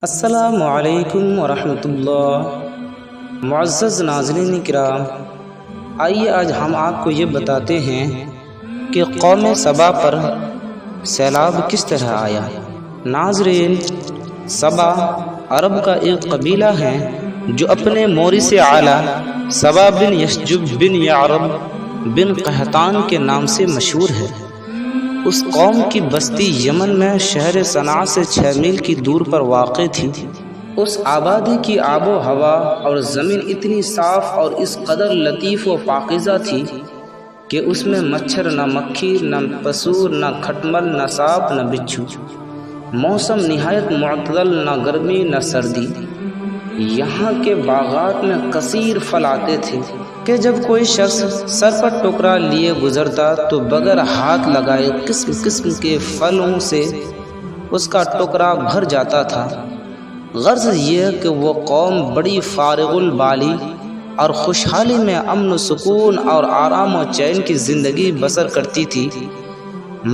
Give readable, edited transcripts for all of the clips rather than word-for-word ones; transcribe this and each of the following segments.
السلام علیکم ورحمۃ اللہ۔ معزز ناظرین کرام، آئیے آج ہم آپ کو یہ بتاتے ہیں کہ قوم سبا پر سیلاب کس طرح آیا۔ ناظرین، سبا عرب کا ایک قبیلہ ہے جو اپنے مورث اعلیٰ سبا بن یشجب بن یعرب بن قحطان کے نام سے مشہور ہے۔ اس قوم کی بستی یمن میں شہر صنعاء سے 6 میل کی دور پر واقع تھی۔ اس آبادی کی آب و ہوا اور زمین اتنی صاف اور اس قدر لطیف و پاکیزہ تھی کہ اس میں مچھر نہ مکھی نہ پسور نہ کھٹمل نہ سانپ نہ بچھو۔ موسم نہایت معتدل، نہ گرمی نہ سردی۔ یہاں کے باغات میں کثیر پھل آتے تھے کہ جب کوئی شخص سر پر ٹوکرا لیے گزرتا تو بغیر ہاتھ لگائے قسم قسم کے پھلوں سے اس کا ٹوکرا بھر جاتا تھا۔ غرض یہ کہ وہ قوم بڑی فارغ البالی اور خوشحالی میں امن و سکون اور آرام و چین کی زندگی بسر کرتی تھی،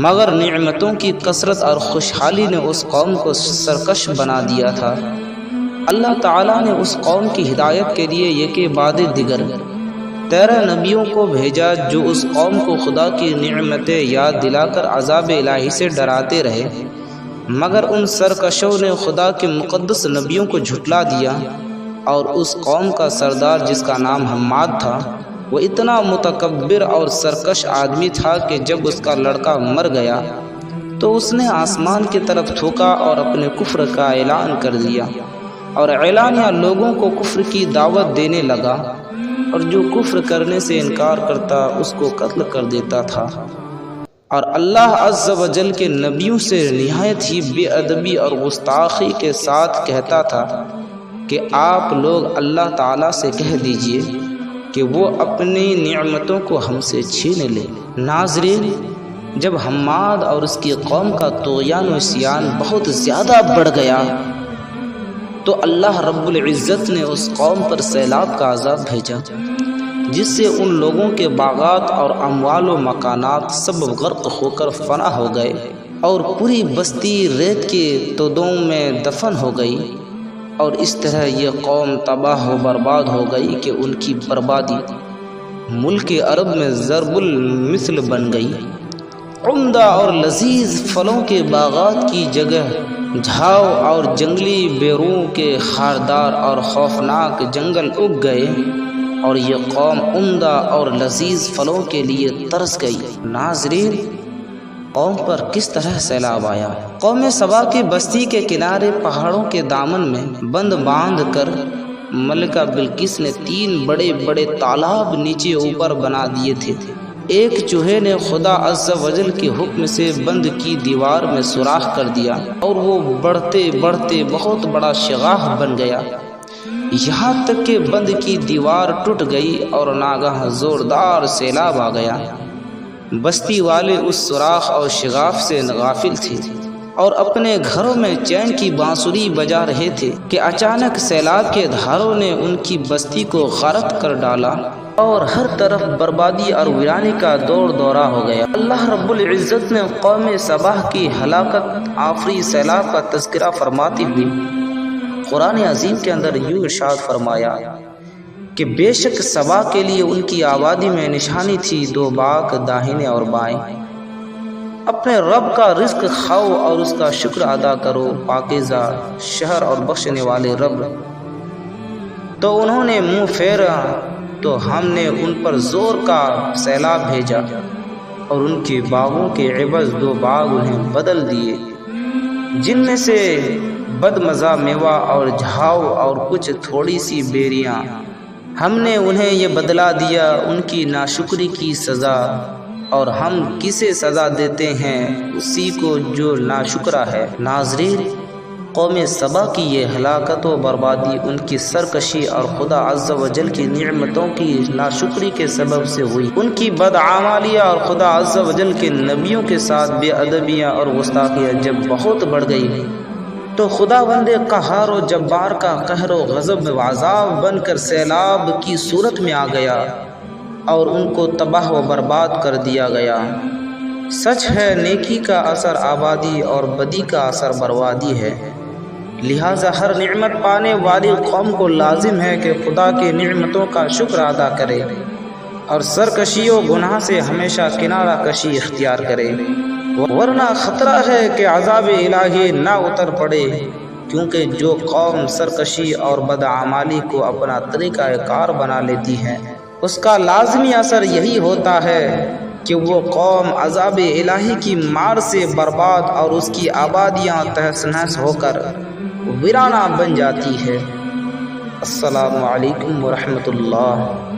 مگر نعمتوں کی کثرت اور خوشحالی نے اس قوم کو سرکش بنا دیا تھا۔ اللہ تعالیٰ نے اس قوم کی ہدایت کے لیے یکے بعد دیگر 13 نبیوں کو بھیجا جو اس قوم کو خدا کی نعمتیں یاد دلا کر عذاب الہی سے ڈراتے رہے، مگر ان سرکشوں نے خدا کے مقدس نبیوں کو جھٹلا دیا، اور اس قوم کا سردار جس کا نام حماد تھا، وہ اتنا متکبر اور سرکش آدمی تھا کہ جب اس کا لڑکا مر گیا تو اس نے آسمان کی طرف تھوکا اور اپنے کفر کا اعلان کر دیا، اور اعلانیہ لوگوں کو کفر کی دعوت دینے لگا، اور جو کفر کرنے سے انکار کرتا اس کو قتل کر دیتا تھا، اور اللہ عز و جل کے نبیوں سے نہایت ہی بے ادبی اور گستاخی کے ساتھ کہتا تھا کہ آپ لوگ اللہ تعالیٰ سے کہہ دیجئے کہ وہ اپنی نعمتوں کو ہم سے چھین لے۔ ناظرین، جب حماد اور اس کی قوم کا طغیان و عصیان بہت زیادہ بڑھ گیا تو اللہ رب العزت نے اس قوم پر سیلاب کا عذاب بھیجا، جس سے ان لوگوں کے باغات اور اموال و مکانات سب غرق ہو کر فنا ہو گئے، اور پوری بستی ریت کے تودوں میں دفن ہو گئی، اور اس طرح یہ قوم تباہ و برباد ہو گئی کہ ان کی بربادی ملک عرب میں ضرب المثل بن گئی۔ عمدہ اور لذیذ پھلوں کے باغات کی جگہ جھاؤ اور جنگلی بیروں کے خاردار اور خوفناک جنگل اگ گئے، اور یہ قوم عمدہ اور لذیذ پھلوں کے لیے ترس گئی۔ ناظرین، قوم پر کس طرح سیلاب آیا۔ قوم سبا کی بستی کے کنارے پہاڑوں کے دامن میں بند باندھ کر ملکہ بلقیس نے 3 بڑے بڑے تالاب نیچے اوپر بنا دیے تھے۔ ایک چوہے نے خدا عز و جل کے حکم سے بند کی دیوار میں سوراخ کر دیا، اور وہ بڑھتے بڑھتے بہت بڑا شگاف بن گیا، یہاں تک کہ بند کی دیوار ٹوٹ گئی اور ناگہاں زوردار سیلاب آ گیا۔ بستی والے اس سوراخ اور شگاف سے غافل تھے اور اپنے گھروں میں چین کی بانسری بجا رہے تھے کہ اچانک سیلاب کے دھاروں نے ان کی بستی کو غرق کر ڈالا، اور ہر طرف بربادی اور ویرانی کا دور دورہ ہو گیا۔ اللہ رب العزت نے قوم سبا کی ہلاکت آفری سیلاب کا تذکرہ فرماتے ہوئے قرآن عظیم کے اندر یوں ارشاد فرمایا کہ بے شک سبا کے لیے ان کی آبادی میں نشانی تھی 2 باغ داہنے اور بائیں۔ اپنے رب کا رزق کھاؤ اور اس کا شکر ادا کرو، پاکیزہ شہر اور بخشنے والے رب۔ تو انہوں نے منہ پھیرا تو ہم نے ان پر زور کا سیلاب بھیجا، اور ان کے باغوں کے عوض 2 باغ انہیں بدل دیے، جن میں سے بد مزہ میوہ اور جھاؤ اور کچھ تھوڑی سی بیریاں۔ ہم نے انہیں یہ بدلا دیا ان کی ناشکری کی سزا، اور ہم کسے سزا دیتے ہیں؟ اسی کو جو ناشکرا ہے۔ ناظرین، قوم سبا کی یہ ہلاکت و بربادی ان کی سرکشی اور خدا عز و جل کی نعمتوں کی ناشکری کے سبب سے ہوئی۔ ان کی بدعمالیہ اور خدا عز و جل کے نبیوں کے ساتھ بے ادبیاں اور گستاخیاں جب بہت بڑھ گئی تو خداوند قہار و جبار کا قہر و غضب و عذاب بن کر سیلاب کی صورت میں آ گیا، اور ان کو تباہ و برباد کر دیا گیا۔ سچ ہے، نیکی کا اثر آبادی اور بدی کا اثر بربادی ہے، لہٰذا ہر نعمت پانے والی قوم کو لازم ہے کہ خدا کی نعمتوں کا شکر ادا کرے اور سرکشی و گناہ سے ہمیشہ کنارہ کشی اختیار کرے، ورنہ خطرہ ہے کہ عذاب الہی نہ اتر پڑے، کیونکہ جو قوم سرکشی اور بدعمالی کو اپنا طریقہ کار بنا لیتی ہے اس کا لازمی اثر یہی ہوتا ہے کہ وہ قوم عذاب الہی کی مار سے برباد اور اس کی آبادیاں تہس نہس ہو کر ویرانہ بن جاتی ہے۔ السلام علیکم ورحمۃ اللہ۔